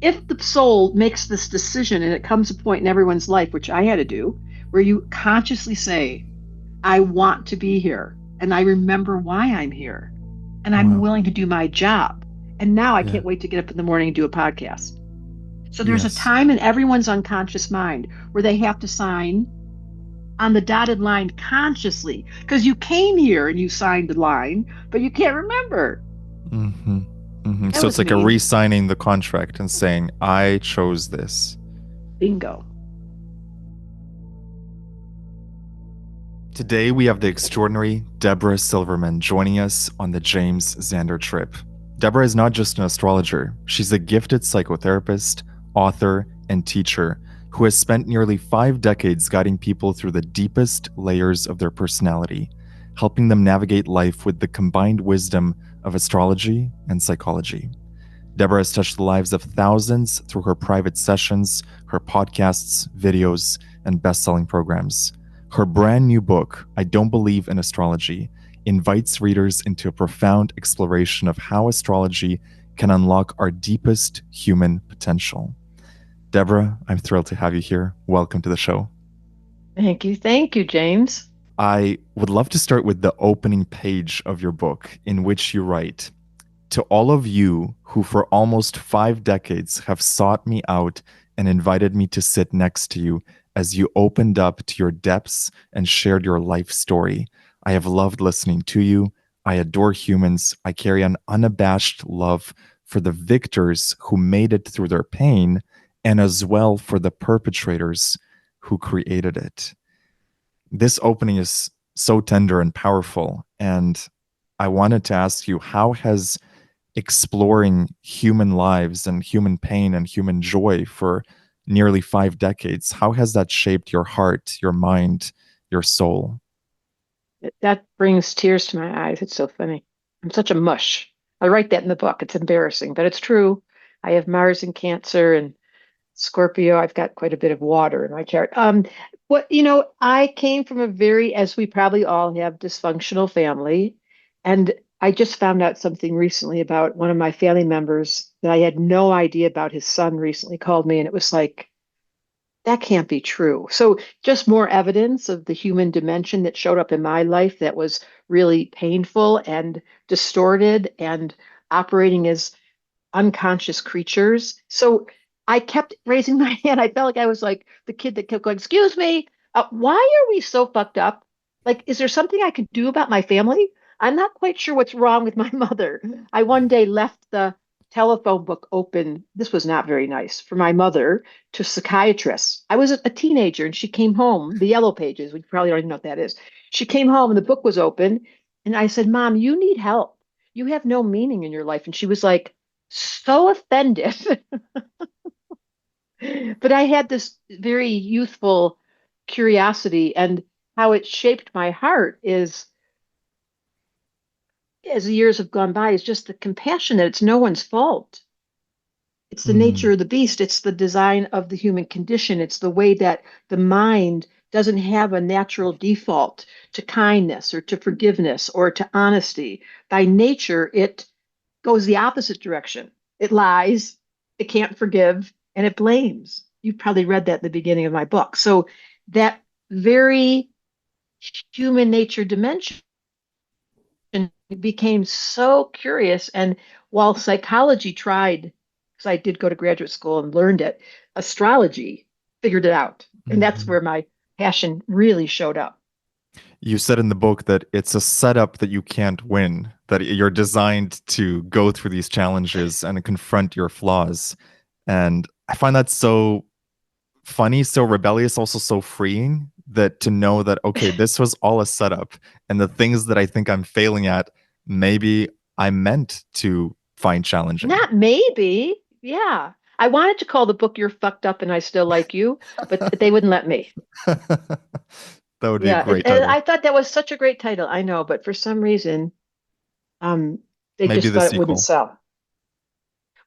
if the soul makes this decision and it comes a point in everyone's life, which I had to do, where you consciously say, I want to be here and I remember why I'm here and I'm Wow. willing to do my job. And now I Yeah. can't wait to get up in the morning and do a podcast. So there's a Yes. time in everyone's unconscious mind where they have to sign on the dotted line consciously because you came here and you signed the line, but you can't remember. Mm-hmm. Mm-hmm. That So it's was like a me. re-signing the contract and saying, I chose this. Bingo. Today we have the extraordinary Debra Silverman joining us on the James Xander trip. Debra is not just an astrologer, she's a gifted psychotherapist, author, and teacher who has spent nearly 5 decades guiding people through the deepest layers of their personality, helping them navigate life with the combined wisdom of astrology and psychology. Debra has touched the lives of thousands through her private sessions, her podcasts, videos, and best-selling programs. Her brand new book, I Don't Believe in Astrology, invites readers into a profound exploration of how astrology can unlock our deepest human potential. Debra, I'm thrilled to have you here. Welcome to the show. Thank you. Thank you, James. I would love to start with the opening page of your book, in which you write, to all of you who for almost 5 decades have sought me out and invited me to sit next to you as you opened up to your depths and shared your life story, I have loved listening to you. I adore humans. I carry an unabashed love for the victors who made it through their pain, and as well for the perpetrators who created it. This opening is so tender and powerful. And I wanted to ask you, how has exploring human lives and human pain and human joy for nearly 5 decades, how has that shaped your heart, your mind, your soul? That brings tears to my eyes. It's so funny. I'm such a mush. I write that in the book. It's embarrassing, but it's true. I have Mars in Cancer and Scorpio. I've got quite a bit of water in my chart. I came from a very, as we probably all have, dysfunctional family. And I just found out something recently about one of my family members that I had no idea about. His son recently called me, and it was like, that can't be true. So, just more evidence of the human dimension that showed up in my life that was really painful and distorted and operating as unconscious creatures. So, I kept raising my hand. I felt like I was like the kid that kept going, "Excuse me, why are we so fucked up? Like, is there something I could do about my family? I'm not quite sure what's wrong with my mother." I one day left the telephone book open. This was not very nice for my mother to psychiatrists. I was a teenager and she came home, the yellow pages, we probably don't even know what that is. She came home and the book was open. And I said, Mom, you need help. You have no meaning in your life. And she was like, so offended. But I had this very youthful curiosity, and how it shaped my heart is, as the years have gone by, is just the compassion that it's no one's fault. It's the nature Mm, of the beast. It's the design of the human condition. It's the way that the mind doesn't have a natural default to kindness or to forgiveness or to honesty. By nature, it goes the opposite direction. It lies, it can't forgive, and it blames. You've probably read that at the beginning of my book. So that very human nature dimension became so curious. And while psychology tried, because I did go to graduate school and learned it, astrology figured it out. And that's mhm. where my passion really showed up. You said in the book that it's a setup that you can't win, that you're designed to go through these challenges and confront your flaws. And I find that so funny, so rebellious, also so freeing, that to know that, okay, this was all a setup. And the things that I think I'm failing at, maybe I'm meant to find challenging. Not maybe. Yeah. I wanted to call the book You're Fucked Up and I Still Like You, but they wouldn't let me. That would be a Yeah. great And title. I thought that was such a great title. I know, but for some reason, um, they Maybe just the thought it wouldn't sequel. sell.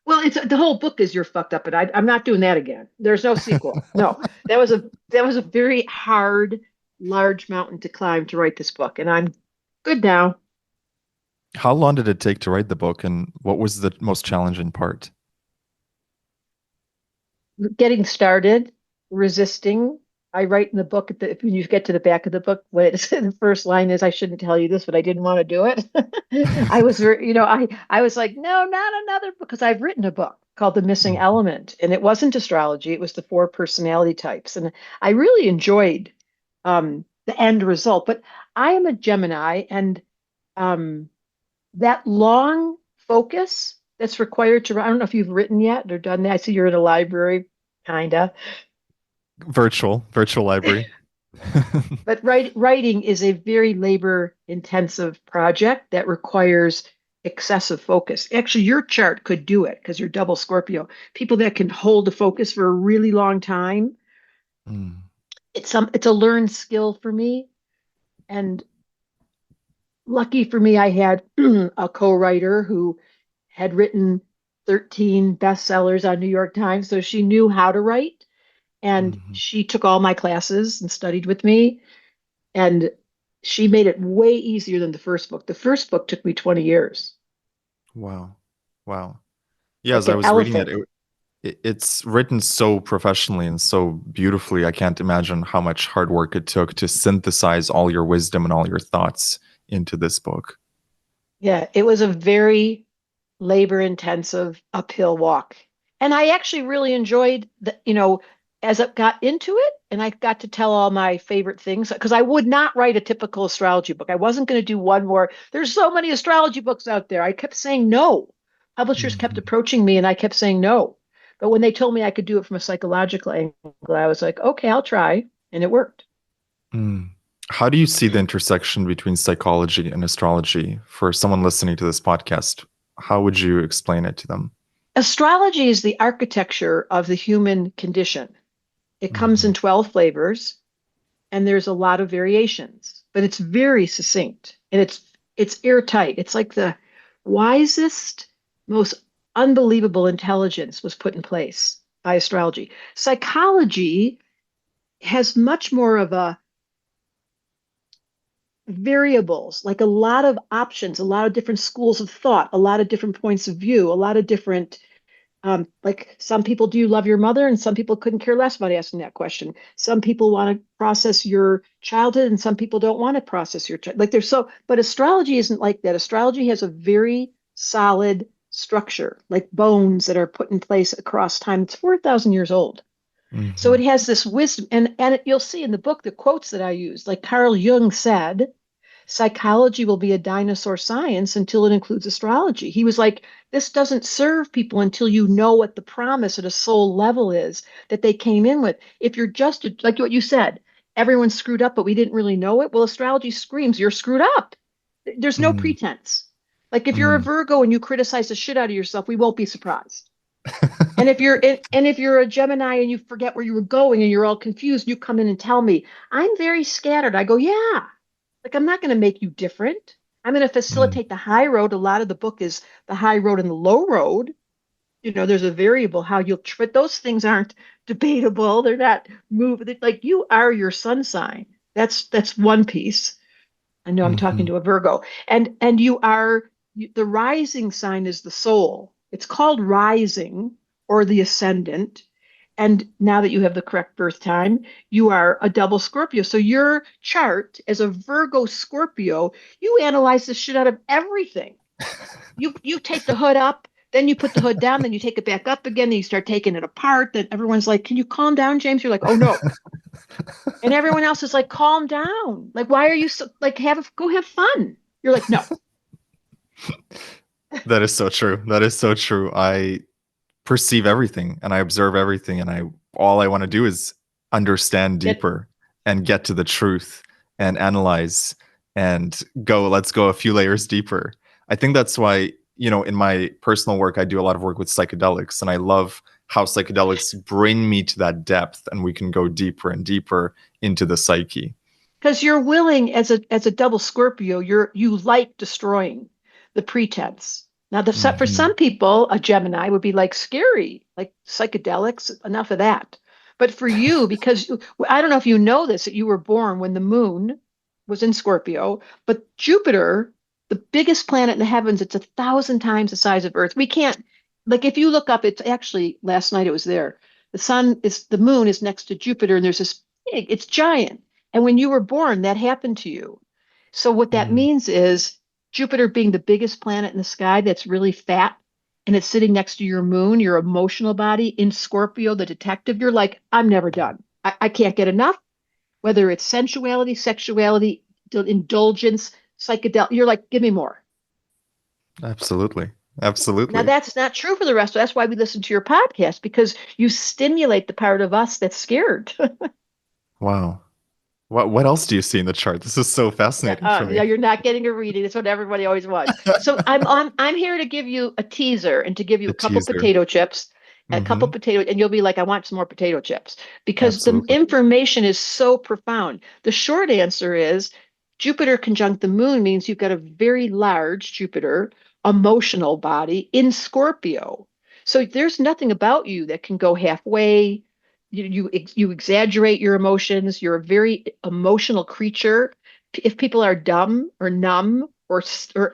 Well, it's the whole book is You're Fucked Up, and I'm not doing that again. There's no sequel. No, that was a very hard, large mountain to climb to write this book, and I'm good now. How long did it take to write the book, and what was the most challenging part? getting started, resisting. I write in the book when you get to the back of the book, when it's, the first line is, "I shouldn't tell you this, but I didn't want to do it." I was, I was like, no, not another book, because I've written a book called The Missing Mhm. Element, and it wasn't astrology; it was the four personality types, and I really enjoyed the end result. But I am a Gemini, and um, that long focus that's required to, I don't know if you've written yet or done that. I see you're in a library, kinda. Virtual library. But writing is a very labor intensive project that requires excessive focus. Actually, your chart could do it because you're double Scorpio. People that can hold the focus for a really long time, Mm, it's a learned skill for me. And lucky for me, I had a co-writer who had written 13 bestsellers on New York Times, so she knew how to write. And mhm. she took all my classes and studied with me. And she made it way easier than the first book. The first book took me 20 years, Wow. Wow. Yeah, as like I an was reading it, elephant. it's written so professionally and so beautifully. I can't imagine how much hard work it took to synthesize all your wisdom and all your thoughts into this book. Yeah, it was a very labor intensive uphill walk. And I actually really enjoyed as I got into it and I got to tell all my favorite things, because I would not write a typical astrology book. I wasn't going to do one more. There's so many astrology books out there. I kept saying no. Publishers kept Mhm. approaching me and I kept saying no. But when they told me I could do it from a psychological angle, I was like, okay, I'll try. And it worked. Mm. How do you see the intersection between psychology and astrology for someone listening to this podcast? How would you explain it to them? Astrology is the architecture of the human condition. It comes in Mhm. 12 flavors and there's a lot of variations, but it's very succinct and it's airtight. It's like the wisest, most unbelievable intelligence was put in place by astrology. Psychology has much more of a variables, like a lot of options, a lot of different schools of thought, a lot of different points of view, a lot of different like some people, do you love your mother? And some people couldn't care less about asking that question. Some people want to process your childhood, and some people don't want to process your like there's so, but astrology isn't like that. Astrology has a very solid structure, like bones that are put in place across time. It's 4,000 years old. So it Mhm. has this wisdom, and you'll see in the book the quotes that I use. Like Carl Jung said, psychology will be a dinosaur science until it includes astrology. He was like, this doesn't serve people until you know what the promise at a soul level is that they came in with. If you're just like what you said, everyone's screwed up, but we didn't really know it. Well, astrology screams you're screwed up. There's no Mm. pretense. Like if you're a Mm. Virgo and you criticize the shit out of yourself, we won't be surprised. And if you're a Gemini and you forget where you were going and you're all confused, you come in and tell me, I'm very scattered. I go, yeah. Like I'm not going to make you different. I'm going to Mm. facilitate the high road. A lot of the book is the high road and the low road. There's a variable how you'll, but those things aren't debatable. They're not move. Like you are your sun sign. That's one piece. I know I'm talking Mhm. to a Virgo, and you are the rising sign is the soul. It's called rising or the ascendant. And now that you have the correct birth time, you are a double Scorpio. So your chart as a Virgo Scorpio, you analyze the shit out of everything. You take the hood up, then you put the hood down, then you take it back up again, then you start taking it apart. Then everyone's like, "Can you calm down, James?" You're like, "Oh no." And everyone else is like, calm down. Like, why are you so like go have fun? You're like, no. That is so true. That is so true. I perceive everything and I observe everything and I all I want to do is understand Get deeper and get to the truth and analyze and let's go a few layers deeper. I think that's why, in my personal work I do a lot of work with psychedelics and I love how psychedelics bring me to that depth and we can go deeper and deeper into the psyche. because you're willing as a double Scorpio, you like destroying the pretense. Now, for Mhm. some people, a Gemini would be like scary, like psychedelics, enough of that. But for you, because I don't know if you know this, that you were born when the moon was in Scorpio, but Jupiter, the biggest planet in the heavens, it's 1,000 times the size of Earth. We can't, like, if you look up, it's actually last night it was there. The moon is next to Jupiter, and there's this big, it's giant. And when you were born, that happened to you. So what that Mm. means is Jupiter being the biggest planet in the sky that's really fat, and it's sitting next to your moon, your emotional body in Scorpio, the detective, you're like, I'm never done. I can't get enough, whether it's sensuality, sexuality, indulgence, psychedelic, you're like, give me more. Absolutely. Now, Absolutely. that's not true for the rest. That's why we listen to your podcast, because you stimulate the part of us that's scared. Wow. What else do you see in the chart? This is so Yeah, fascinating for yeah, me. you're not getting a reading. That's what everybody always wants. So I'm here to give you a teaser and to give you The a couple teaser. potato chips and a couple Hmm. potato, and you'll be like, I want some more potato chips because the Absolutely. information is so profound. The short answer is Jupiter conjunct the moon means you've got a very large Jupiter emotional body in Scorpio. So there's nothing about you that can go halfway. You exaggerate your emotions. You're a very emotional creature. If people are dumb or numb or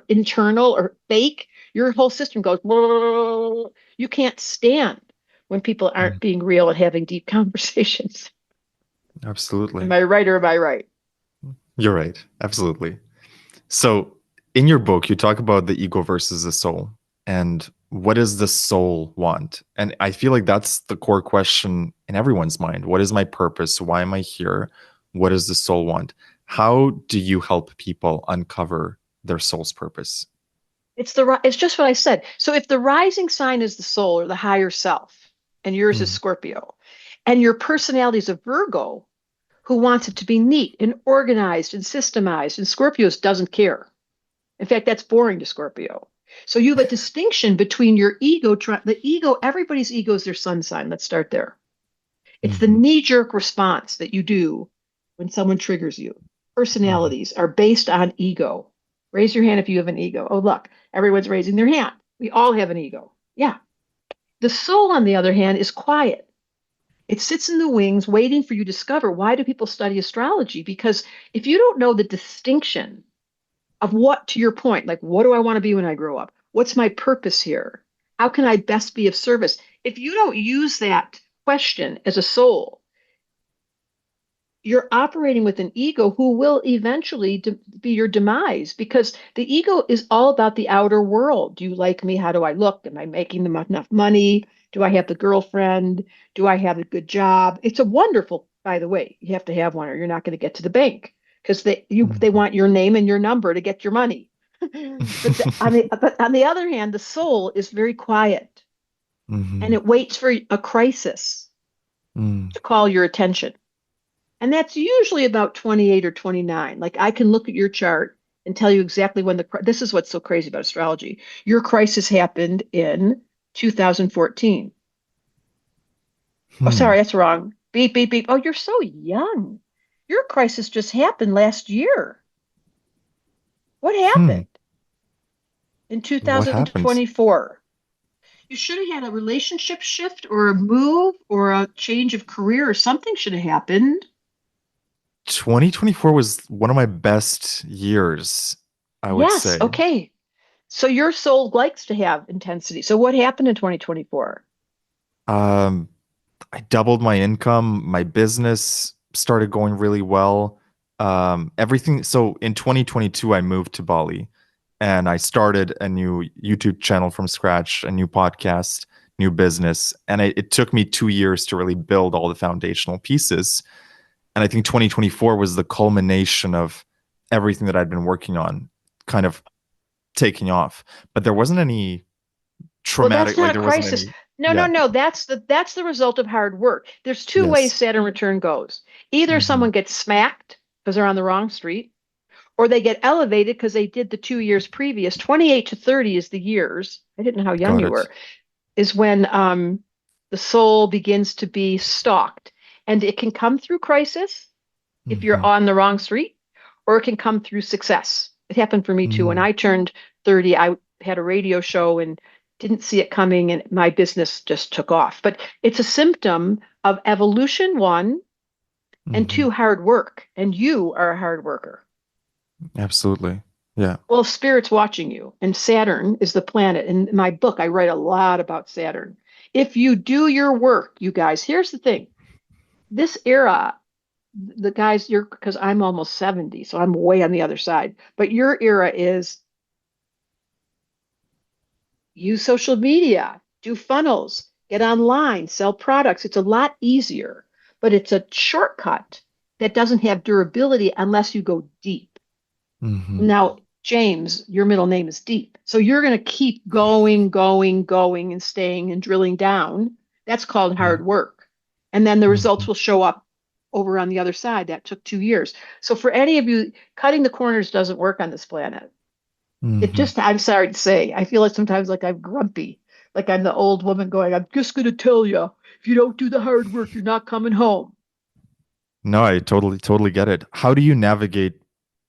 internal or fake, your whole system goes. Blah, blah, blah, blah. You can't stand when people aren't Mm. being real and having deep conversations. Am Absolutely. I right or am I right? You're right. Absolutely. So, in your book, you talk about the ego versus the soul and what does the soul want? And I feel like that's the core question in everyone's mind. What is my purpose? Why am I here? What does the soul want? How do you help people uncover their soul's purpose? It's just what I said. So if the rising sign is the soul or the higher self, and yours is Mm, Scorpio, and your personality is a Virgo who wants it to be neat and organized and systemized, and Scorpios doesn't care. In fact, that's boring to Scorpio. So you have a distinction between your ego, the ego, everybody's ego is their sun sign. Let's start there. It's the mhm, knee jerk response that you do when someone triggers you. mhm, Personalities are based on ego. Raise your hand if you have an ego. Oh, look, everyone's raising their hand. We all have an ego. Yeah. The soul, on the other hand, is quiet. It sits in the wings waiting for you to discover. Why do people study astrology? Because if you don't know the distinction of what, to your point, like, what do I want to be when I grow up? What's my purpose here? How can I best be of service? If you don't use that question as a soul, you're operating with an ego who will eventually be your demise because the ego is all about the outer world. Do you like me? How do I look? Am I making them enough money? Do I have the girlfriend? Do I have a good job? It's a wonderful, by the way, you have to have one or you're not going to get to the bank because they mhm, want your name and your number to get your money. But on the other hand, the soul is very quiet and mhm, it waits for a crisis mm. to call your attention. And that's usually about 28 or 29. Like I can look at your chart and tell you exactly when this is what's so crazy about astrology. Your crisis happened in 2014. Oh, Hmm. sorry, that's wrong. Beep, beep, beep. Oh, you're so young. Your crisis just happened last year. What Hmm. happened in What happened? 2024? You should have had a relationship shift or a move or a change of career or something should have happened. 2024 was one of my best years, I would Yes, say. okay. So your soul likes to have intensity. So what happened in 2024? Um, I doubled my income. My business started going really well. Everything. So in 2022, I moved to Bali and I started a new YouTube channel from scratch, a new podcast, new business. And it took me 2 years to really build all the foundational pieces. And I think 2024 was the culmination of everything that I'd been working on kind of taking off. But there wasn't any Well, that's traumatic, not like a there wasn't crisis. any, No, no, yeah, no. That's the result of hard work. There's two ways yes. Saturn return goes. Either Hmm. someone gets smacked because they're on the wrong street, or they get elevated because they did the 2 years previous. 28 to 30 is the years. I didn't know how young Got you it. were. Is when the soul begins to be stalked, and it can come through crisis if you're Hmm. on the wrong street, or it can come through success. It happened for me too. When Mm. I turned 30, I had a radio show and didn't see it coming, and my business just took off. But it's a symptom of evolution, one, and Hmm. two, hard work. And you are a hard worker. Absolutely. Yeah. Well, Spirit's watching you, and Saturn is the planet. In my book, I write a lot about Saturn. If you do your work, you guys, here's the thing. This era, the guys, you're because I'm almost 70, so I'm way on the other side. But your era is use social media, do funnels, get online, sell products. It's a lot easier, but it's a shortcut that doesn't have durability unless you go deep. Hmm. Now, James, your middle name is Deep. So you're going to keep going, going, going, and staying and drilling down. That's called Yeah. hard work. And then the results Hmm. will show up over on the other side. That took 2 years. So for any of you, cutting the corners doesn't work on this planet. It Hmm. just, I'm sorry to say, I feel like sometimes like I'm grumpy, like I'm the old woman going, I'm just going to tell you, if you don't do the hard work, you're not coming home. No, I totally get it. How do you navigate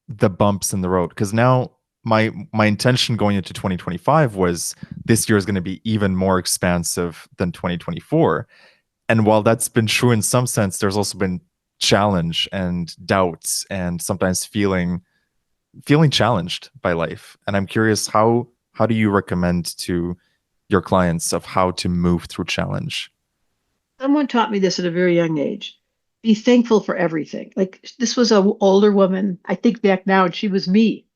the bumps in the road? Because now my intention going into 2025 was this year is going to be even more expansive than 2024. And while that's been true in some sense, there's also been challenge and doubts and sometimes feeling challenged by life. And I'm curious, how do you recommend to your clients of how to move through challenge? Someone taught me this at a very young age. Be thankful for everything. Like this was an older woman. I think back now, and she was me.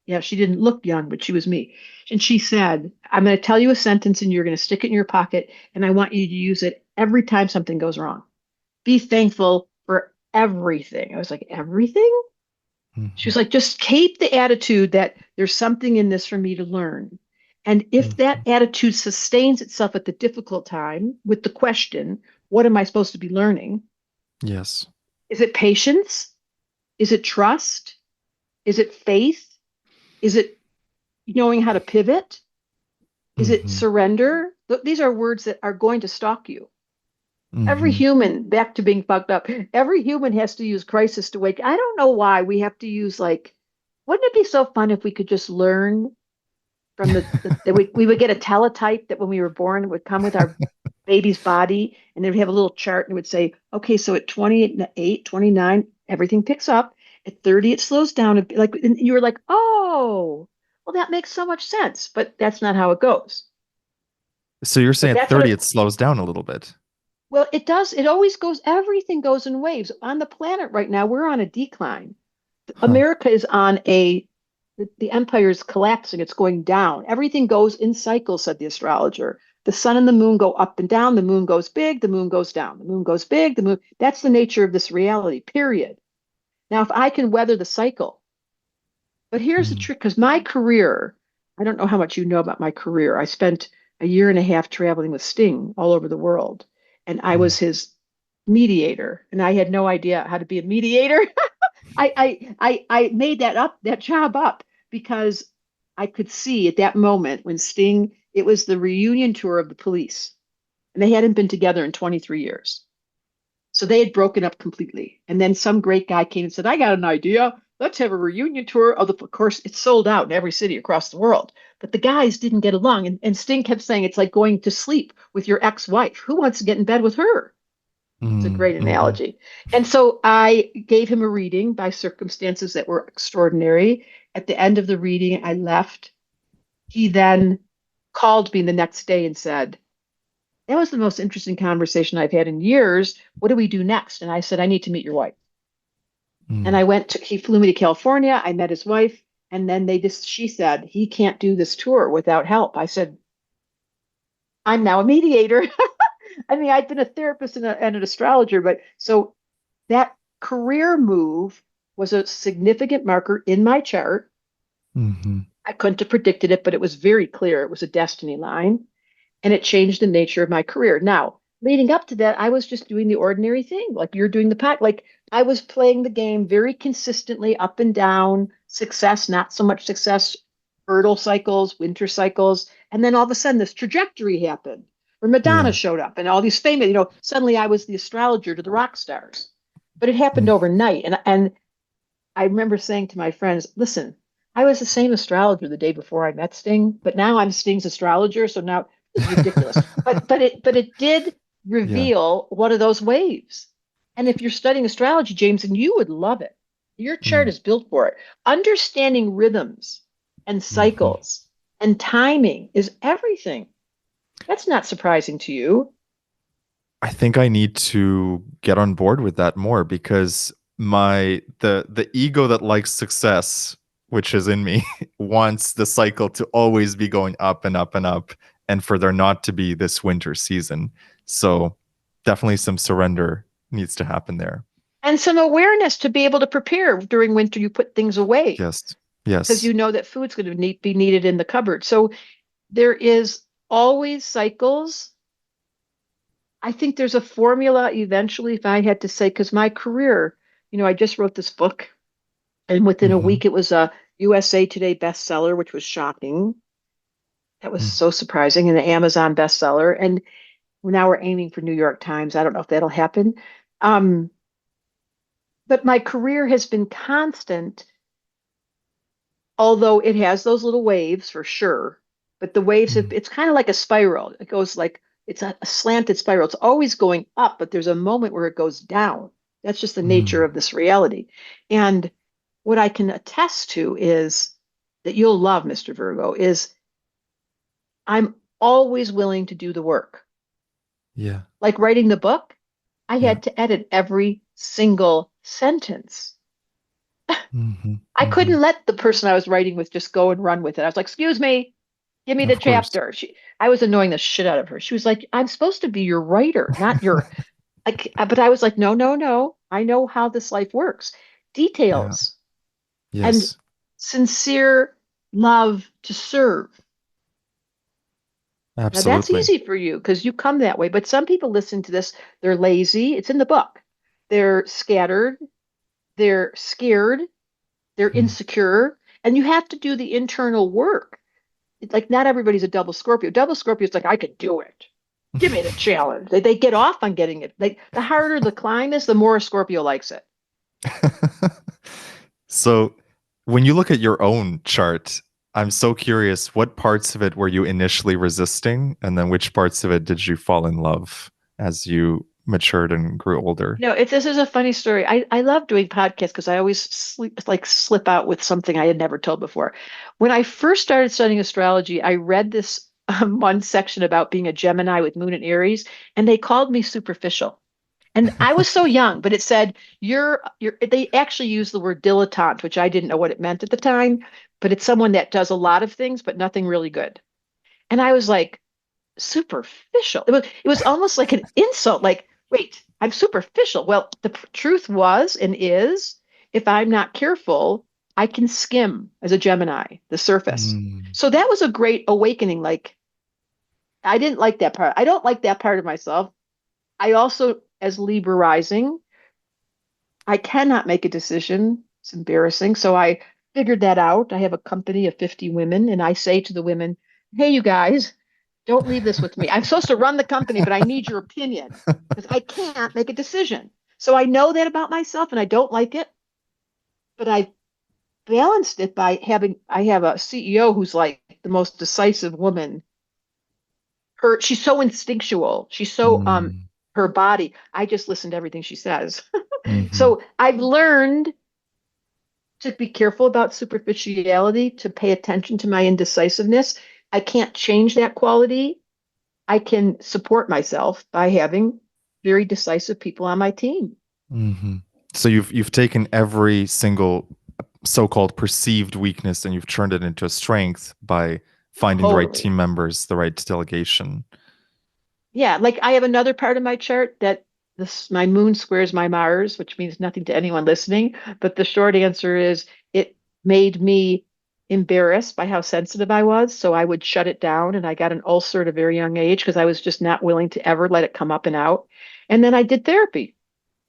Yeah, she didn't look young, but she was me. And she said, I'm going to tell you a sentence and you're going to stick it in your pocket, and I want you to use it every time something goes wrong. Be thankful for everything. I was like, everything? She Hmm. was like, just keep the attitude that there's something in this for me to learn. And if that Hmm. attitude sustains itself at the difficult time with the question, what am I supposed to be learning? Yes. Is it patience? Is it trust? Is it faith? Is it knowing how to pivot? Is it Hmm. surrender? These are words that are going to stalk you. Every Hmm. human, back to being fucked up, every human has to use crisis to wake. I don't know why we have to use like, wouldn't it be so fun if we could just learn from we would get a teletype that when we were born it would come with our baby's body and then we have a little chart and it would say, okay, so at 28, 29, everything picks up. At 30, it slows down. Like and you were like, oh, well, that makes so much sense, but that's not how it goes. So you're But saying at that's what 30 it, it slows down a little bit. well, it does. It always goes, everything goes in waves. On the planet right now, we're on a decline. Huh. America is on the empire is collapsing. It's going down. Everything goes in cycles, said the astrologer. The sun and the moon go up and down. The moon goes big. The moon goes down. The moon goes big. The moon. That's the nature of this reality, period. Now, if I can weather the cycle, but here's the Mm. trick because my career, I don't know how much you know about my career. I spent a year and a half traveling with Sting all over the world, and I Mm. was his mediator, and I had no idea how to be a mediator. I made that job up because I could see at that moment when Sting, it was the reunion tour of the Police, and they hadn't been together in 23 years. So they had broken up completely. And then some great guy came and said, I got an idea. Let's have a reunion tour of the, of course, it's sold out in every city across the world. But the guys didn't get along. And Sting kept saying, it's like going to sleep with your ex-wife. Who wants to get in bed with her? It's a Mm. great Hmm. analogy. And so I gave him a reading by circumstances that were extraordinary. At the end of the reading, I left. He then called me the next day and said, that was the most interesting conversation I've had in years. What do we do next? And I said, I need to meet your wife. And Mm. I went to, he flew me to California. I met his wife. And then she said, he can't do this tour without help. I said, I'm now a mediator. I mean, I've been a therapist and an astrologer, but so that career move was a significant marker in my chart. Hmm. I couldn't have predicted it, but it was very clear it was a destiny line and it changed the nature of my career. Now, leading up to that, I was just doing the ordinary thing, like you're doing the pack. Like I was playing the game very consistently up and down, success, not so much success, fertile cycles, winter cycles. And then all of a sudden, this trajectory happened where Madonna Yeah. showed up and all these famous, suddenly I was the astrologer to the rock stars. But it happened Mm. overnight. And I remember saying to my friends, listen, I was the same astrologer the day before I met Sting, but now I'm Sting's astrologer. So now this is ridiculous. But it did Yeah. reveal one of those waves. And if you're studying astrology, James, and you would love it. Your chart Mm. is built for it. Understanding rhythms and Hmm. cycles and timing is everything. That's not surprising to you. I think I need to get on board with that more because the ego that likes success, which is in me, wants the cycle to always be going up and up and up, and for there not to be this winter season. So definitely some surrender needs to happen there. And some awareness to be able to prepare during winter. You put things away Yes. because Yes. you know that food's going to be needed in the cupboard. So there is always cycles. I think there's a formula eventually, if I had to say, because my career, I just wrote this book, and within a Hmm. week it was a USA Today bestseller, which was shocking. That was so surprising, and an Amazon bestseller. And now we're aiming for New York Times. I don't know if that'll happen. Um, but my career has been constant, although it has those little waves for sure. But the waves, Mm. it's kind of like a spiral. It goes like it's a slanted spiral. It's always going up, but there's a moment where it goes down. That's just the nature Mm. of this reality. And what I can attest to is that you'll love, Mr. Virgo, is I'm always willing to do the work. Yeah. Like writing the book, I Yeah. had to edit every single sentence. Hmm. I Hmm. couldn't let the person I was writing with just go and run with it. I was like, excuse me, give me the Of course. chapter. I was annoying the shit out of her. She was like, I'm supposed to be your writer, not your, like, but I was like, no, no, no. I know how this life works. Yeah. Details and Yes. sincere love to serve. Now that's Absolutely. easy for you because you come that way. But some people listen to this, they're lazy. It's in the book. They're scattered, they're scared, they're Mm. insecure, and you have to do the internal work. It's like not everybody's a double Scorpio. Double Scorpio is like, I could do it. Give me the challenge. They get off on getting it. The harder the climb is, the more a Scorpio likes it. So, when you look at your own chart, I'm so curious, what parts of it were you initially resisting, and then which parts of it did you fall in love as you matured and grew older? This is a funny story. I love doing podcasts because I always slip out with something I had never told before. When I first started studying astrology, I read this one section about being a Gemini with Moon and Aries, and they called me superficial. And I was so young, but it said you're they actually used the word dilettante, which I didn't know what it meant at the time, but it's someone that does a lot of things, but nothing really good. And I was like, superficial. It was almost like an insult, like, wait, I'm superficial. Well, the truth was and is, if I'm not careful, I can skim as a Gemini, the surface. Mm. So that was a great awakening. Like, I didn't like that part. I don't like that part of myself. I also, as Libra rising, I cannot make a decision. It's embarrassing. So I figured that out. I have a company of 50 women, and I say to the women, hey, you guys, don't leave this with me. I'm supposed to run the company, but I need your opinion because I can't make a decision. So I know that about myself and I don't like it, but I balanced it by I have a CEO who's like the most decisive woman. She's so instinctual. She's so Mm. her body. I just listen to everything she says. Hmm. So I've learned to be careful about superficiality, to pay attention to my indecisiveness. I can't change that quality. I can support myself by having very decisive people on my team. Hmm. So you've taken every single so-called perceived weakness and you've turned it into a strength by finding the right team Totally. members, the right delegation. Yeah, like I have another part of my chart that this my moon squares my Mars, which means nothing to anyone listening. But the short answer is it made me embarrassed by how sensitive I was. So I would shut it down and I got an ulcer at a very young age because I was just not willing to ever let it come up and out. And then I did therapy.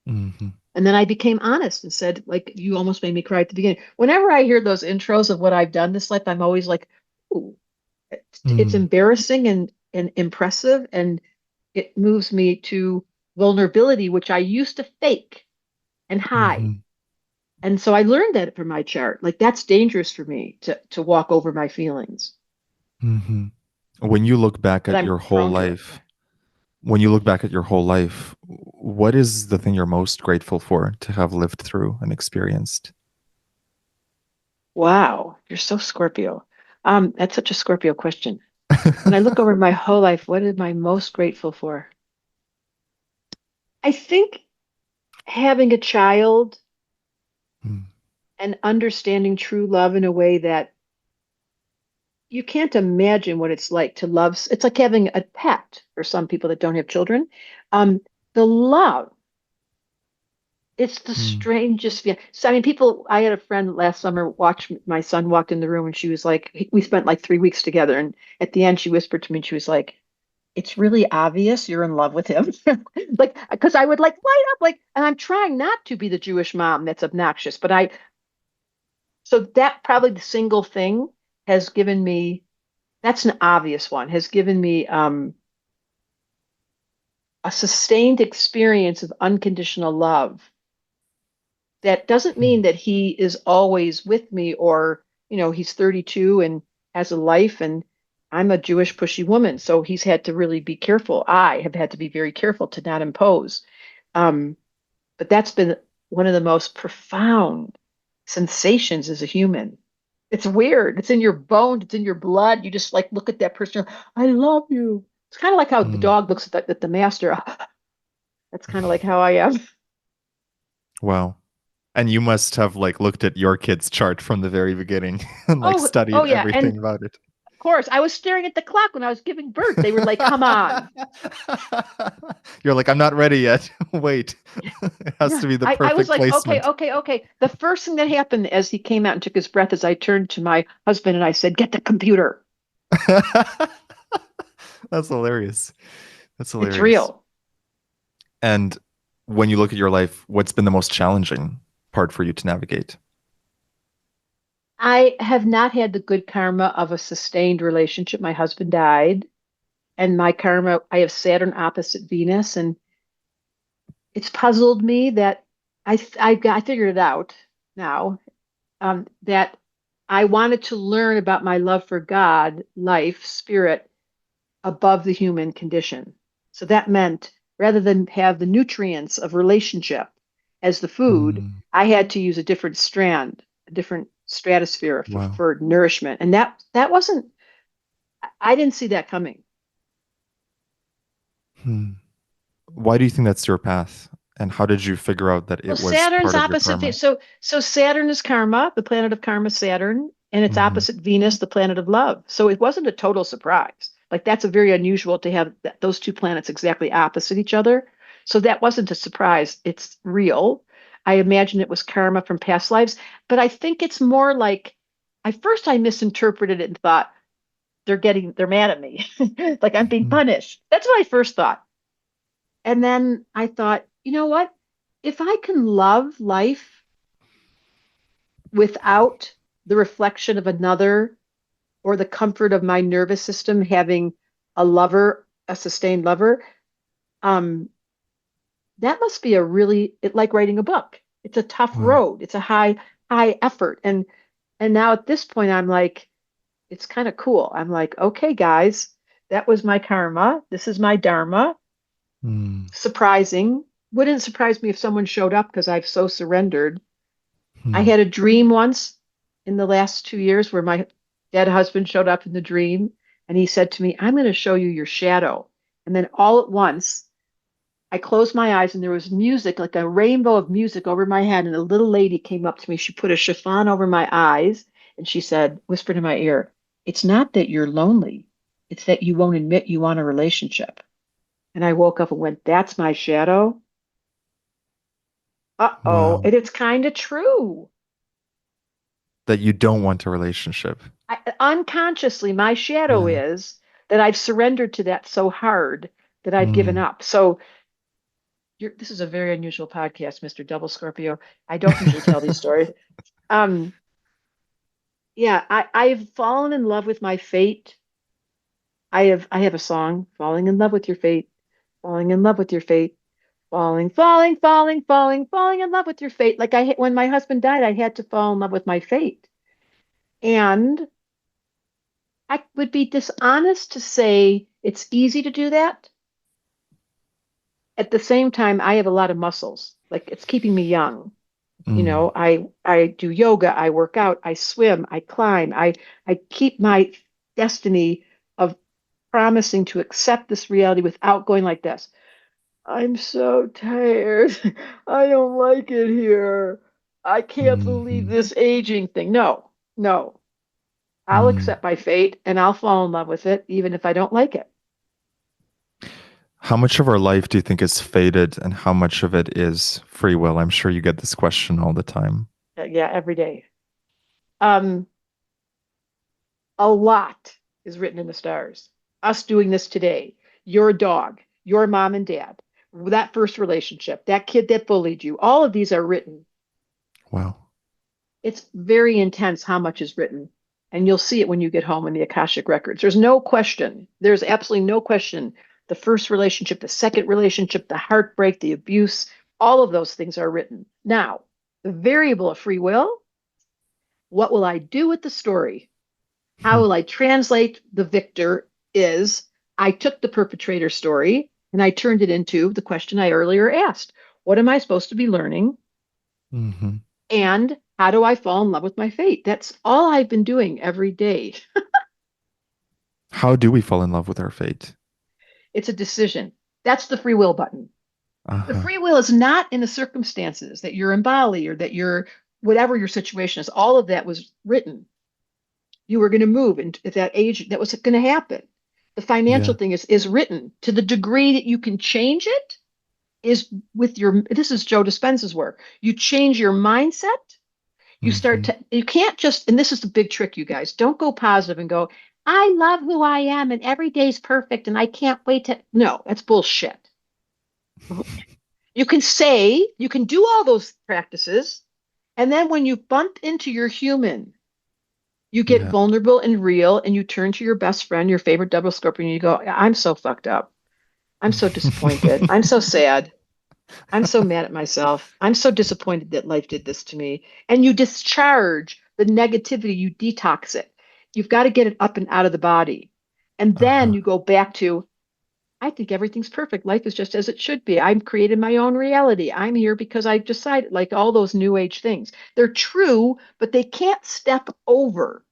Hmm. And then I became honest and said, like, you almost made me cry at the beginning. Whenever I hear those intros of what I've done this life, I'm always like, ooh, it's Mm. embarrassing and impressive. And it moves me to vulnerability, which I used to fake and hide. Hmm. And so I learned that from my chart. Like that's dangerous for me to walk over my feelings, Hmm. When you look back but at I'm your whole prone to it. life, when you look back at your whole life, what is the thing you're most grateful for to have lived through and experienced? Wow, you're so Scorpio. That's such a Scorpio question. When I look over my whole life, what am I most grateful for? I think having a child Mm, and understanding true love in a way that you can't imagine what it's like to love. It's like having a pet for some people that don't have children. Um, the love, it's the mm, strangest feeling. So, I mean, people, I had a friend last summer watch my son walked in the room and she was like, we spent like 3 weeks together. And at the end, she whispered to me, and she was like, it's really obvious you're in love with him. Like, because I would like light up, like, and I'm trying not to be the Jewish mom that's obnoxious, but so that probably the single thing has given me, that's an obvious one, has given me a sustained experience of unconditional love. That doesn't mm, mean that he is always with me or, he's 32 and has a life and I'm a Jewish pushy woman. So he's had to really be careful. I have had to be very careful to not impose. Um, but that's been one of the most profound sensations as a human. It's weird. It's in your bones. It's in your blood. You just like look at that person. I love you. It's kind of like how the mm. dog looks at the master. That's kind of like how I am. Wow. And you must have like looked at your kid's chart from the very beginning and like Oh, oh studied yeah. And everything about it. of course, I was staring at the clock when I was giving birth. They were like, "Come on." You're like, I'm not ready yet. Wait. It has Yeah. to be the I was perfect like, okay, placement. okay, okay. The first thing that happened as he came out and took his breath is I turned to my husband and I said, "Get the computer. That's hilarious. That's It's hilarious. real." And when you look at your life, what's been the most challenging part for you to navigate? I have not had the good karma of a sustained relationship. My husband died, and my karma, I have Saturn opposite Venus, and it's puzzled me that I figured it out now, that I wanted to learn about my love for God, life, spirit above the human condition. So that meant rather than have the nutrients of relationship as the food, Mm, I had to use a different strand, a different stratosphere wow. for nourishment. And that wasn't, I didn't see that coming. Hmm. Why do you think that's your path? And how did you figure out that Well, it was Saturn's part of your opposite. karma? So Saturn is karma, the planet of karma, Saturn, and it's Hmm. opposite Venus, the planet of love. So it wasn't a total surprise. Like that's a very unusual to have those two planets exactly opposite each other. So that wasn't a surprise. It's real. I imagine it was karma from past lives, but I think it's more like at first I misinterpreted it and thought they're mad at me, like I'm being Hmm. punished. That's what I first thought. And then I thought, you know what? If I can love life without the reflection of another or the comfort of my nervous system having a lover, a sustained lover, um, that must be a really like writing a book. It's a tough Wow. road. It's a high effort. And now at this point, I'm like, it's kind of cool. I'm like, okay, guys, that was my karma. This is my dharma. Hmm. Surprising. Wouldn't surprise me if someone showed up because I've so surrendered. I Hmm. had a dream once in the last 2 years where my dead husband showed up in the dream and he said to me, I'm going to show you your shadow. And then all at once, I closed my eyes and there was music, like a rainbow of music over my head. And a little lady came up to me. She put a chiffon over my eyes and she said, whispered in my ear, it's not that you're lonely, it's that you won't admit you want a relationship. And I woke up and went, that's my shadow. Uh-oh. Wow. And it's kind of true. That you don't want a relationship. Unconsciously, my shadow Yeah. is that I've surrendered to that so hard that I've given Hmm. up. So this is a very unusual podcast, Mr. Double Scorpio. I don't usually tell these stories. Um, yeah, I've fallen in love with my fate. I have a song, falling in love with your fate, falling in love with your fate, falling in love with your fate. Like when my husband died, I had to fall in love with my fate. And I would be dishonest to say it's easy to do that. At the same time, I have a lot of muscles. Like it's keeping me young. Mm. I do yoga, I work out, I swim, I climb, I keep my destiny of promising to accept this reality without going like this. I'm so tired. I don't like it here. I can't believe Hmm. this aging thing. No, no. I'll Mm. accept my fate and I'll fall in love with it, even if I don't like it. How much of our life do you think is fated and how much of it is free will? I'm sure you get this question all the time. Yeah, every day. Um, a lot is written in the stars. Us doing this today, your dog, your mom and dad, that first relationship, that kid that bullied you, all of these are written. Wow. It's very intense how much is written. And you'll see it when you get home in the Akashic records. There's no question. There's absolutely no question. The first relationship, the second relationship, the heartbreak, the abuse, all of those things are written. Now, the variable of free will, what will I do with the story? How will I translate the victor is I took the perpetrator story and I turned it into the question I earlier asked. What am I supposed to be learning? Hmm. And how do I fall in love with my fate? That's all I've been doing every day. How do we fall in love with our fate? It's a decision. That's the free will button. The Uh-huh. free will is not in the circumstances that you're in Bali or that you're whatever your situation is. All of that was written. You were going to move and at that age that was going to happen. The financial Yeah. thing is written to the degree that you can change it is with your this is Joe Dispenza's work. You change your mindset. You start Hmm. to you can't just and this is the big trick, you guys. Don't go positive and go, I love who I am and every day's perfect and I can't wait to no, that's bullshit. You can say, you can do all those practices, and then when you bump into your human, you get Yeah. vulnerable and real, and you turn to your best friend, your favorite double scorpion, and you go, I'm so fucked up. I'm so disappointed. I'm so sad. I'm so mad at myself. I'm so disappointed that life did this to me. And you discharge the negativity, you detox it. You've got to get it up and out of the body. And then Uh-huh. you go back to, I think everything's perfect. Life is just as it should be. I'm created my own reality. I'm here because I've decided, like all those new age things. They're true, but they can't step over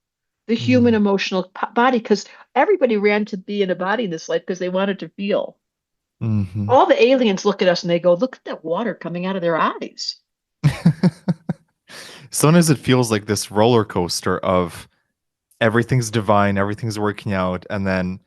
the human Mm. emotional body because everybody ran to be in a body in this life because they wanted to feel. Hmm. All the aliens look at us and they go, look at that water coming out of their eyes. Sometimes it feels like this roller coaster of everything's divine, everything's working out, and then,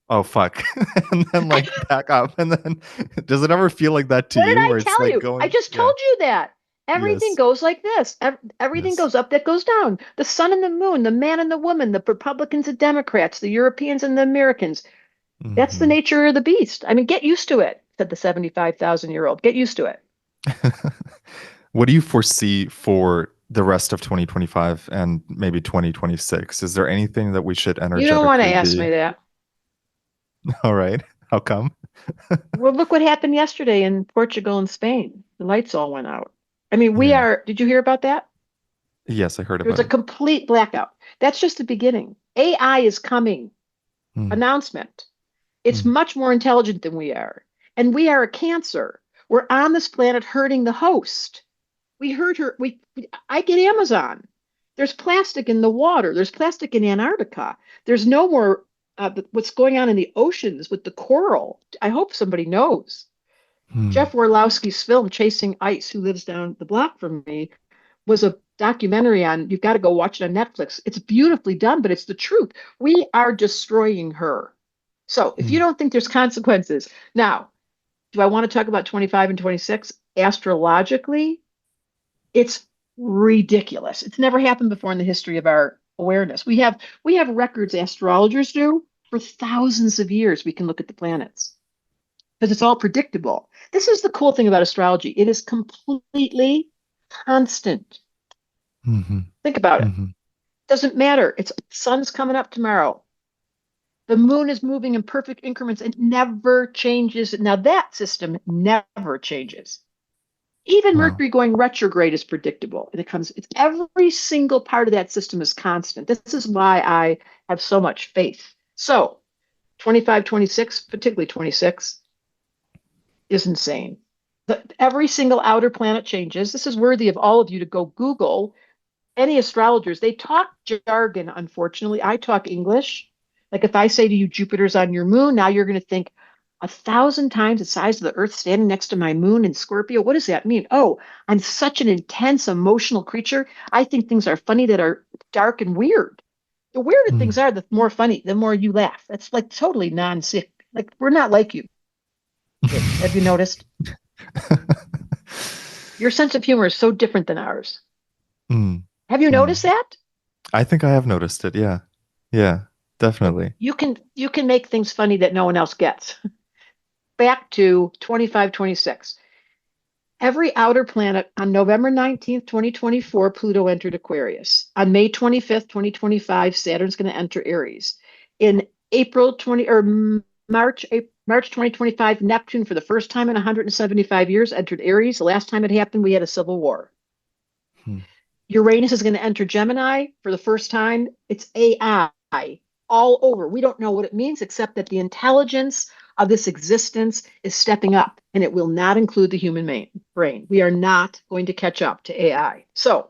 oh fuck, and then like back up, and then does it ever feel like that to What did you, I where it's tell like you? I going, just yeah, told you that. Everything yes, goes like this. Everything yes, goes up, that goes down. The sun and the moon, the man and the woman, the Republicans and Democrats, the Europeans and the Americans. That's the hmm. nature of the beast. I mean, get used to it, said the 75,000-year-old. Get used to it. What do you foresee for the rest of 2025 and maybe 2026? Is there anything that we should You don't want to energetically ask me be? that. All right, how come? Well, look what happened yesterday in Portugal and Spain. The lights all went out. I mean, Yeah, did you hear about that? yes, I heard There was about a it. complete blackout. That's just the beginning. AI is coming. Mm, Announcement. It's mm, much more intelligent than we are. And we are a cancer. We're on this planet hurting the host. We hurt her. I get Amazon. There's plastic in the water. There's plastic in Antarctica. There's no more what's going on in the oceans with the coral. I hope somebody knows. mm, Jeff Orlowski's film Chasing Ice, who lives down the block from me, was a documentary on, you've got to go watch it on Netflix. It's beautifully done, but it's the truth. We are destroying her. So if you mm. don't think there's consequences, now, do I want to talk about 25 and 26? Astrologically, it's ridiculous. It's never happened before in the history of our awareness. We have records astrologers do for thousands of years. We can look at the planets because it's all predictable. This is the cool thing about astrology. It is completely constant. Mhm, Think about it. mhm. Doesn't matter. It's sun's coming up tomorrow. The moon is moving in perfect increments. It never changes. Now that system never changes. Even Wow. Mercury going retrograde is predictable. It's every single part of that system is constant. This is why I have so much faith. So 25, 26, particularly 26, is insane. Every single outer planet changes. This is worthy of all of you to go Google any astrologers. They talk jargon, unfortunately. I talk English. Like if I say to you, Jupiter's on your moon, now you're going to think 1,000 times the size of the Earth standing next to my moon in Scorpio. What does that mean? Oh, I'm such an intense, emotional creature. I think things are funny that are dark and weird. The weirder Mm. things are, the more funny, the more you laugh. That's like totally non-sick. Like we're not like you, James. Have you noticed? Your sense of humor is so different than ours. Mm. Have you Mm. noticed that? I think I have noticed it. Yeah. Yeah, Like definitely. you can make things funny that no one else gets. Back to 2526. Every outer planet on November 19th, 2024, Pluto entered Aquarius. On May 25th, 2025, Saturn's going to enter Aries. In April 20 or March 2025, Neptune for the first time in 175 years entered Aries. The last time it happened, we had a civil war. Hmm. Uranus is going to enter Gemini for the first time. It's AI all over. We don't know what it means except that the intelligence of this existence is stepping up and it will not include the human brain. We are not going to catch up to AI. So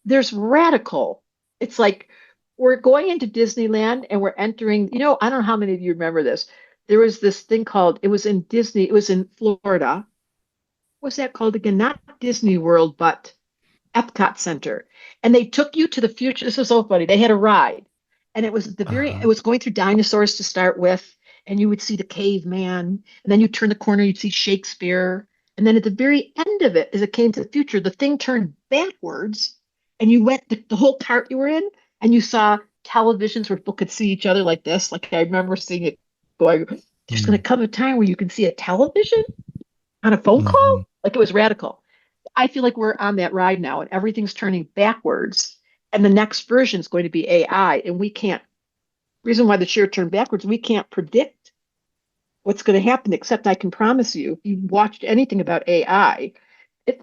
there's radical. It's like we're going into Disneyland and we're entering, I don't know how many of you remember this. There was this thing called, it was in Disney, it was in Florida. What's that called again? Not Disney World, but Epcot Center, and they took you to the future. This was so funny. They had a ride, and it Uh-huh. was going through dinosaurs to start with, and you would see the caveman, and then you turn the corner, you'd see Shakespeare, and then at the very end of it, as it came to the future, the thing turned backwards, and you went the whole part you were in, and you saw televisions where people could see each other like this. Like I remember seeing it going. There's going to Mm. come a time where you can see a television on a phone Hmm. call. Like it was radical. I feel like we're on that ride now and everything's turning backwards. And the next version is going to be AI. And we can't, reason why the share turned backwards, we can't predict what's going to happen, except I can promise you, if you watched anything about AI,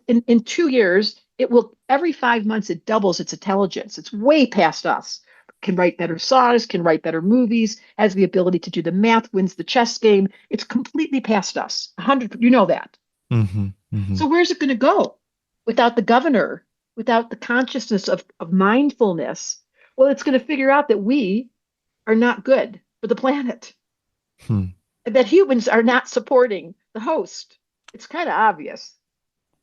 in 2 years, it will, every 5 months, it doubles its intelligence. It's way past us. Can write better songs, can write better movies, has the ability to do the math, wins the chess game. It's completely past us. 100, you know that. Hmm. Hmm. So where's it going to go without the governor, without the consciousness of mindfulness? Well, it's going to figure out that we are not good for the planet, Hmm. and that humans are not supporting the host. It's kind of obvious.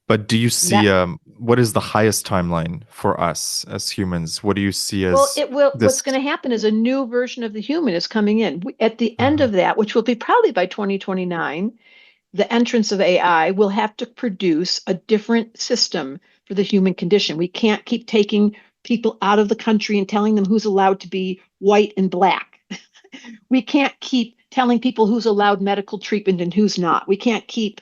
But do you And see that, what is the highest timeline for us as humans? What do you see well, as what's this? going to happen is a new version of the human is coming in. At the end Uh-huh. of that, which will be probably by 2029, the entrance of AI will have to produce a different system for the human condition. We can't keep taking people out of the country and telling them who's allowed to be white and black. We can't keep telling people who's allowed medical treatment and who's not. We can't keep,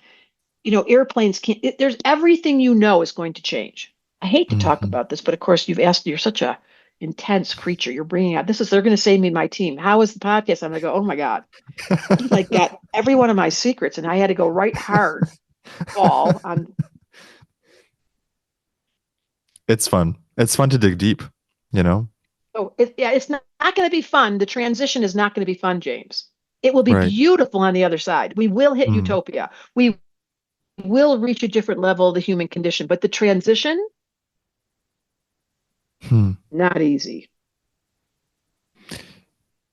airplanes can't, there's everything is going to change. I hate to talk Hmm. about this, but of course you've asked, you're such a intense creature. You're bringing out, they're going to say to me, my team, how is the podcast? I'm going to go, oh my God, he like got every one of my secrets and I had to go right hard ball on. It's fun. It's fun to dig deep, you know? Oh, yeah, it's not going to be fun. The transition is not going to be fun, James. It will be Right. beautiful on the other side. We will hit Mm. utopia. We will reach a different level of the human condition, but the transition, Hmm. not easy.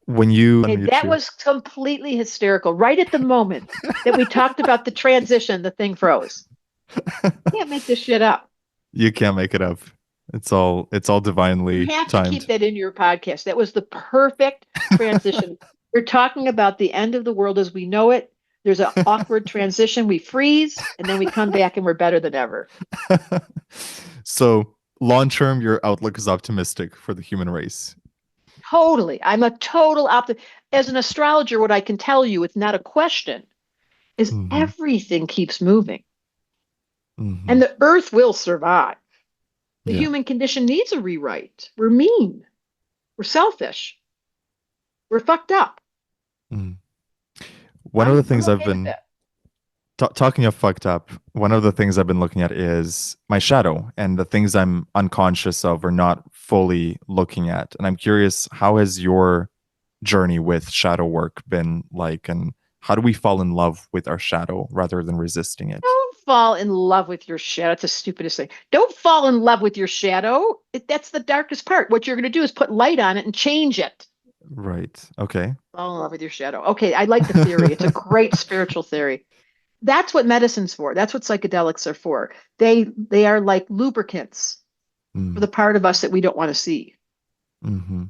When you Okay, unmute that you, was completely hysterical. Right at the moment that we talked about the transition, the thing froze. Can't make this shit up. you can't make it up. It's all You divinely have to keep timed. that in your podcast. That was the perfect transition. We're talking about the end of the world as we know it. There's an awkward transition. We freeze and then we come back and we're better than ever. So, long term, your outlook is optimistic for the human race. Totally. I'm a total optimist. As an astrologer, what I can tell you, it's not a question, is Hmm. everything keeps moving and Hmm. the earth will survive. The Yeah. human condition needs a rewrite. We're mean. We're selfish. We're fucked up. Mm. One of the I'm things I've okay with been that. talking of fucked up, one of the things I've been looking at is my shadow and the things I'm unconscious of or not fully looking at. And I'm curious, how has your journey with shadow work been like? And how do we fall in love with our shadow rather than resisting it? Don't fall in love with your shadow. It's the stupidest thing. Don't fall in love with your shadow. That's the darkest part. What you're going to do is put light on it and change it. Right. Okay. Fall in love with your shadow. Okay, I like the theory. It's a great spiritual theory. That's what medicine's for. That's what psychedelics are for. They are like lubricants for Mm. the part of us that we don't want to see. Hmm.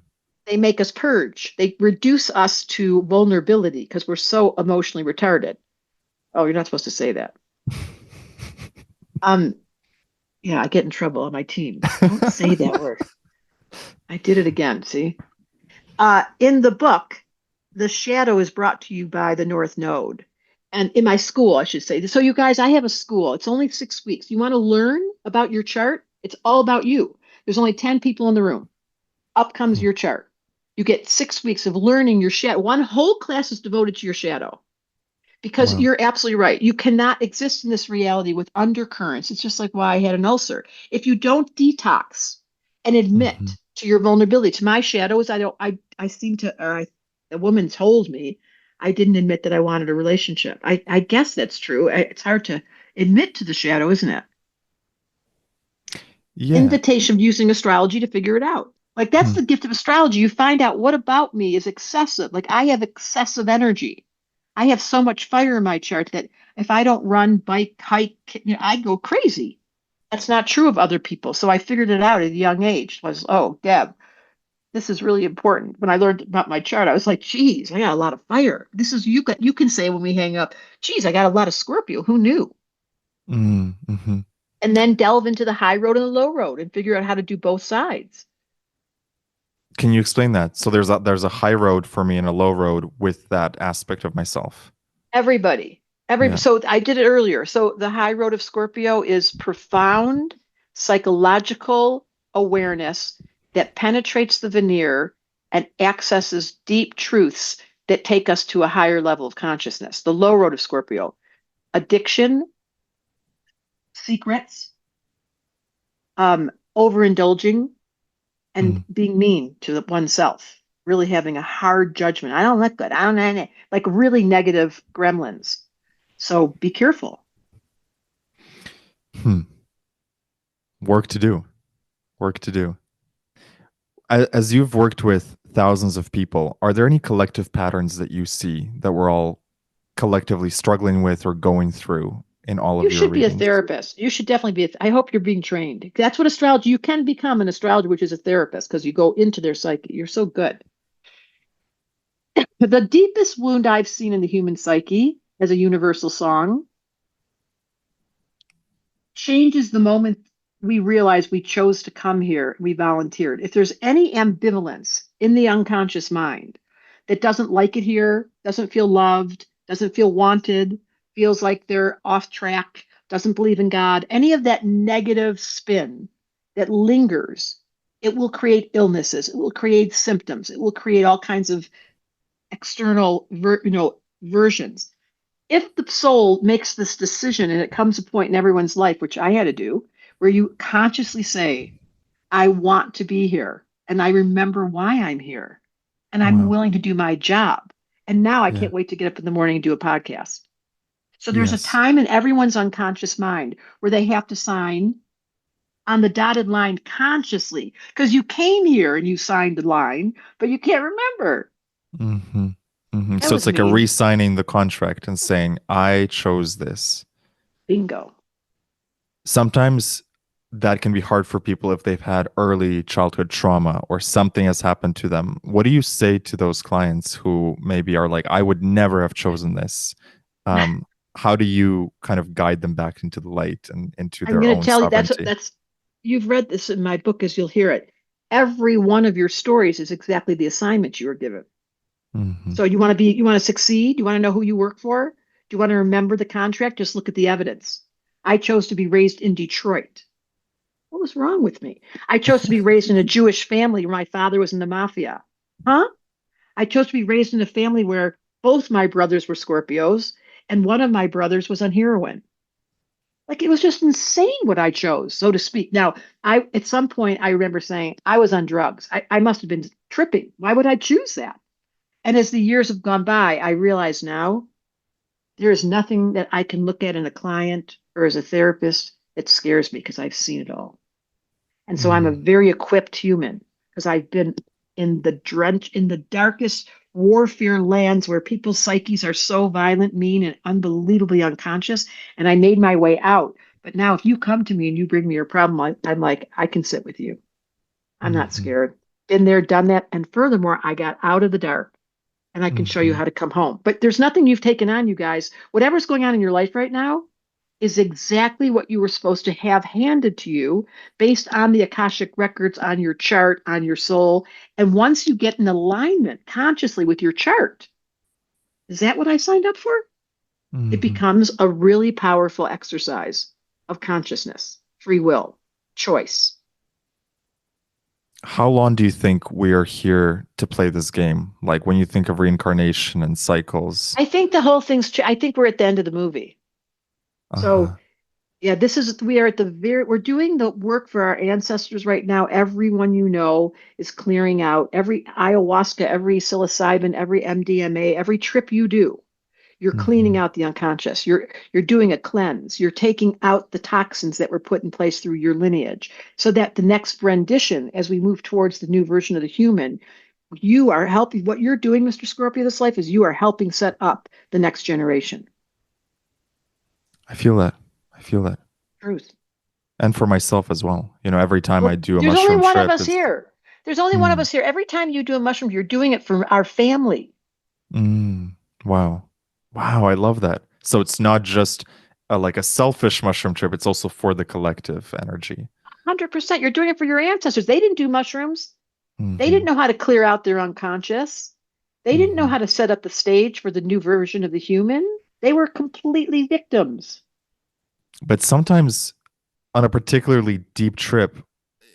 They make us purge. They reduce us to vulnerability because we're so emotionally retarded. Oh, you're not supposed to say that. Um, yeah, I get in trouble on my team. Don't say that word. I did it again. See? In the book, the shadow is brought to you by the North Node. And in my school, I should say. So, you guys, I have a school. It's only 6 weeks. You want to learn about your chart? It's all about you. There's only 10 people in the room. Up comes your chart. You get 6 weeks of learning your shadow. One whole class is devoted to your shadow because Wow. you're absolutely right. You cannot exist in this reality with undercurrents. It's just like why I had an ulcer. If you don't detox and Hmm. admit to your vulnerability, to my shadows, I seem to, a woman told me I didn't admit that I wanted a relationship. I guess that's true. It's hard to admit to the shadow, isn't it? Yeah. Invitation of using astrology to figure it out. Like that's Hmm. the gift of astrology. You find out what about me is excessive. Like I have excessive energy. I have so much fire in my chart that if I don't run, bike, hike, I go crazy. That's not true of other people. So I figured it out at a young age. Was, oh, Deb, this is really important. When I learned about my chart, I was like, geez, I got a lot of fire. This is you can say when we hang up, geez, I got a lot of Scorpio. Who knew? Mm-hmm. And then delve into the high road and the low road and figure out how to do both sides. Can you explain that? So there's a high road for me and a low road with that aspect of myself. Everybody. Yeah. So I did it earlier. So the high road of Scorpio is profound psychological awareness that penetrates the veneer and accesses deep truths that take us to a higher level of consciousness. The low road of Scorpio, addiction, secrets, overindulging, and Mm. being mean to oneself, really having a hard judgment. I don't look good. I don't know, like really negative gremlins. So be careful. Hmm. Work to do. Work to do. As you've worked with thousands of people, are there any collective patterns that you see that we're all collectively struggling with or going through in all You of your should be a readings? therapist. You should definitely be. I hope you're being trained. That's what astrology. You can become an astrologer, which is a therapist, because you go into their psyche. You're so good. But the deepest wound I've seen in the human psyche as a universal song changes the moment we realize we chose to come here, we volunteered. If there's any ambivalence in the unconscious mind that doesn't like it here, doesn't feel loved, doesn't feel wanted, feels like they're off track, doesn't believe in God, any of that negative spin that lingers, it will create illnesses, it will create symptoms, it will create all kinds of external versions. If the soul makes this decision and it comes a point in everyone's life, which I had to do, where you consciously say, I want to be here and I remember why I'm here and I'm Wow. willing to do my job. And now I Yeah. can't wait to get up in the morning and do a podcast. So there's a Yes. time in everyone's unconscious mind where they have to sign on the dotted line consciously because you came here and you signed the line, but you can't remember. Hmm. Hmm. That So was it's like a mean. re-signing the contract and saying, I chose this. Bingo. Sometimes that can be hard for people if they've had early childhood trauma or something has happened to them. What do you say to those clients who maybe are like, I would never have chosen this? Um, how do you kind of guide them back into the light and into I'm their going to own tell you sovereignty? you've read this in my book as you'll hear it. Every one of your stories is exactly the assignment you were given. Hmm. So you want to succeed? You want to know who you work for? Do you want to remember the contract? Just look at the evidence. I chose to be raised in Detroit. What was wrong with me? I chose to be raised in a Jewish family where my father was in the mafia. Huh? I chose to be raised in a family where both my brothers were Scorpios and one of my brothers was on heroin. Like it was just insane what I chose, so to speak. Now, I at some point I remember saying I was on drugs. I must have been tripping. Why would I choose that? And as the years have gone by, I realize now there is nothing that I can look at in a client or as a therapist that scares me because I've seen it all. And so I'm a Mm. very equipped human because I've been in the darkest warfare lands where people's psyches are so violent, mean, and unbelievably unconscious. And I made my way out. But now, if you come to me and you bring me your problem, I'm like, I can sit with you. I'm not Hmm. scared. Been there, done that. And furthermore, I got out of the dark and I can show you Hmm. how to come home. But there's nothing you've taken on, you guys. Whatever's going on in your life right now is exactly what you were supposed to have handed to you based on the Akashic records on your chart, on your soul. And once you get in alignment consciously with your chart, is that what I signed up for? It Hmm. becomes a really powerful exercise of consciousness, free will, choice. How long do you think we are here to play this game? Like when you think of reincarnation and cycles. I think the whole I think we're at the end of the movie. So Uh-huh. yeah, we are at we're doing the work for our ancestors right now. Everyone you know is clearing out every ayahuasca, every psilocybin, every MDMA, every trip you do. You're cleaning Hmm. out the unconscious. You're doing a cleanse. You're taking out the toxins that were put in place through your lineage so that the next rendition, as we move towards the new version of the human, you are helping. What you're doing, Mr. Scorpio, this life is you are helping set up the next generation. I feel that. I feel that. Truth. And for myself as well. You know, every time I Well, do a there's only mushroom one of trip, us it's here. There's only one of mm, us here. Every time you do a mushroom, you're doing it for our family. mm, wow. Wow, I love that. So it's not just like a selfish mushroom trip, it's also for the collective energy. 100%. You're doing it for your ancestors. They didn't do mushrooms. They didn't Hmm. know how to clear out their unconscious. They didn't know Hmm. how to set up the stage for the new version of the human. They were completely victims. But sometimes on a particularly deep trip,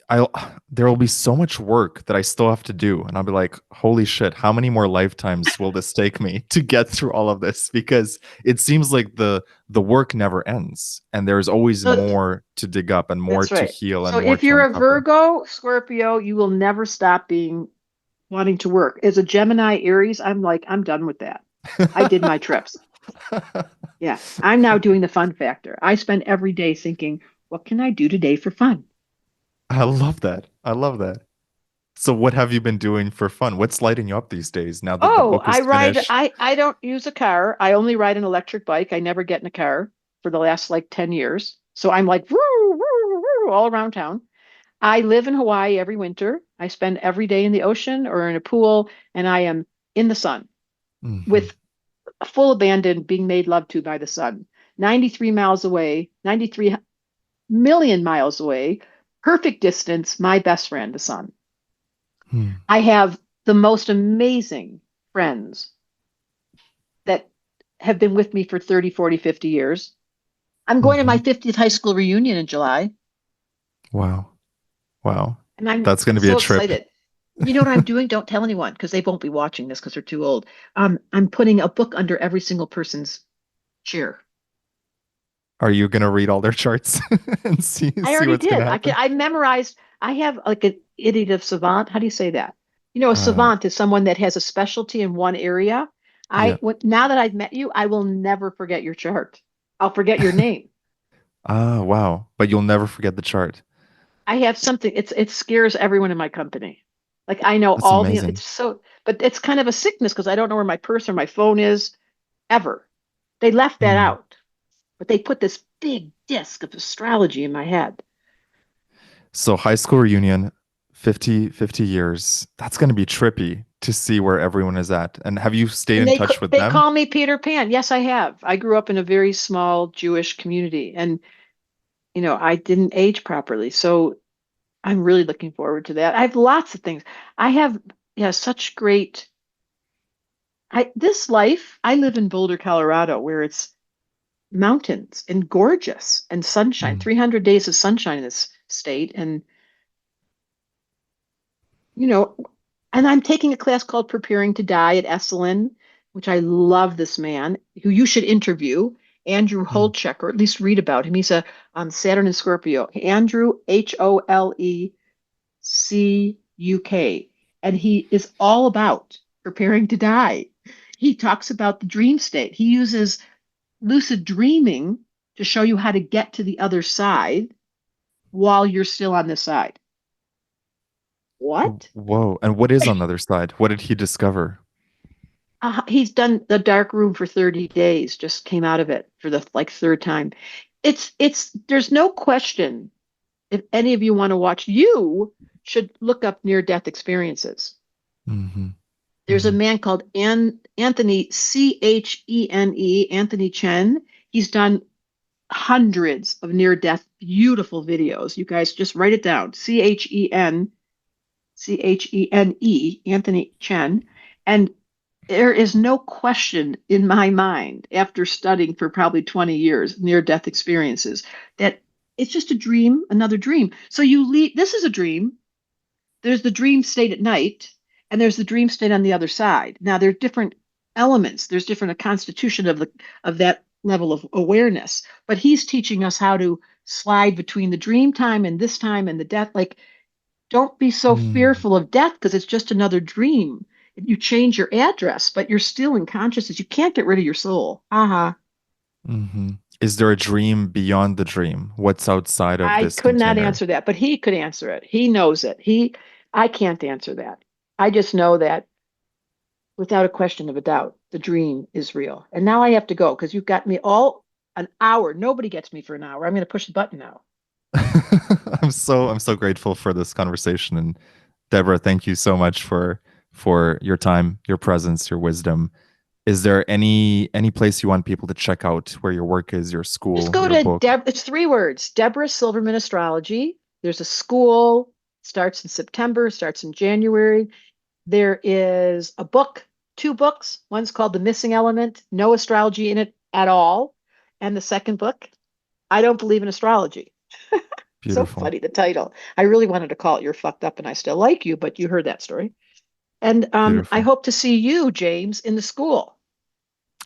I'll there will be so much work that I still have to do, and I'll be like, "Holy shit, how many more lifetimes will this take me to get through all of this?" Because it seems like the work never ends, and there's always So more to dig up and more that's to right. heal and So more if to you're a uncover. Virgo, Scorpio, you will never stop being wanting to work. As a Gemini, Aries, I'm like, I'm done with that. I did my trips. Yeah, I'm now doing the fun factor. I spend every day thinking, what can I do today for fun? I love that. I love that. So, what have you been doing for fun? What's lighting you up these days now that the Oh, book is finished? I don't use a car. I only ride an electric bike. I never get in a car for the last like 10 years. So I'm like woo, woo, woo, all around town. I live in Hawaii every winter. I spend every day in the ocean or in a pool, and I am in the sun Hmm. with full abandon being made love to by the sun. 93 miles away, 93 million miles away, perfect distance, my best friend, the sun. Hmm. I have the most amazing friends that have been with me for 30, 40, 50 years. I'm going to my Hmm. 50th high school reunion in July, Wow. Wow. and I'm That's going to be a so trip. excited. You know what I'm doing? Don't tell anyone because they won't be watching this because they're too old. I'm putting a book under every single person's chair. Are you going to read all their charts and I see already what's going to did. happen? I memorized. I have like an idiot of savant. How do you say that? You know, a Uh, savant is someone that has a specialty in one area. yeah. Now that I've met you, I will never forget your chart. I'll forget your name. Ah, wow. But you'll never forget the chart. I have something. It scares everyone in my company. Like I know That's all the. amazing. It's so, but it's kind of a sickness because I don't know where my purse or my phone is ever. They left that Hmm. out, but they put this big disc of astrology in my head. So high school reunion, 50 years. That's going to be trippy to see where everyone is at. And have you stayed And in touch with they them? call me Peter Pan. Yes, I have. I grew up in a very small Jewish community, and I didn't age properly, so I'm really looking forward to that. I have lots of things. I have yeah, such great. This life. I live in Boulder, Colorado, where it's mountains and gorgeous and sunshine. Hmm. 300 days of sunshine in this state, and you know, and I'm taking a class called Preparing to Die at Esalen, which I love this man who you should interview, Andrew Hmm. Holcheck, or at least read about him. He's a Saturn and Scorpio. Andrew Holecuk, and he is all about preparing to die. He talks about the dream state. He uses lucid dreaming to show you how to get to the other side while you're still on this side. what? Whoa. And what is on the other side? What did he discover? He's done the dark room for 30 days, just came out of it for the like third time. There's no question. If any of you want to watch, you should look up near death experiences. Hmm. There's a Hmm. man called Anthony, Chene, Anthony Chen. He's done hundreds of near death, beautiful videos. You guys just write it down. Chene, Anthony Chen. And there is no question in my mind, after studying for probably 20 years near death experiences, that it's just a dream, another dream. So you leave, this is a dream. There's the dream state at night, and there's the dream state on the other side. Now there are different elements. There's different a constitution of that level of awareness. But he's teaching us how to slide between the dream time and this time and the death. Like, don't be so Mm. fearful of death because it's just another dream. You change your address, but you're still in consciousness. You can't get rid of your soul. Uh-huh. Hmm. Is there a dream beyond the dream? What's outside of I this could not container? answer that, but he could answer it. He knows it. I can't answer that. I just know that without a question of a doubt, the dream is real. And now I have to go because you've got me all an hour. Nobody gets me for an hour. I'm going to push the button now. I'm so grateful for this conversation. And Deborah, thank you so much for your time, your presence, your wisdom. Is there any place you want people to check out where your work is, your Just school, go your to book? it's 3 words, Debra Silverman Astrology. There's a school, starts in September, starts in January. There is a book, 2 books. One's called The Missing Element, no astrology in it at all. And the second book, I Don't Believe in Astrology. So Beautiful. funny, the title. I really wanted to call it You're Fucked Up and I Still Like You, but you heard that story. And I Beautiful. hope to see you, James, in the school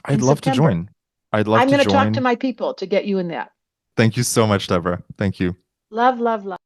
I'd in love to September. join. I'd love I'm to going to talk to join. my people to get you in that. Thank you so much, Deborah. Thank you. Love, love, love.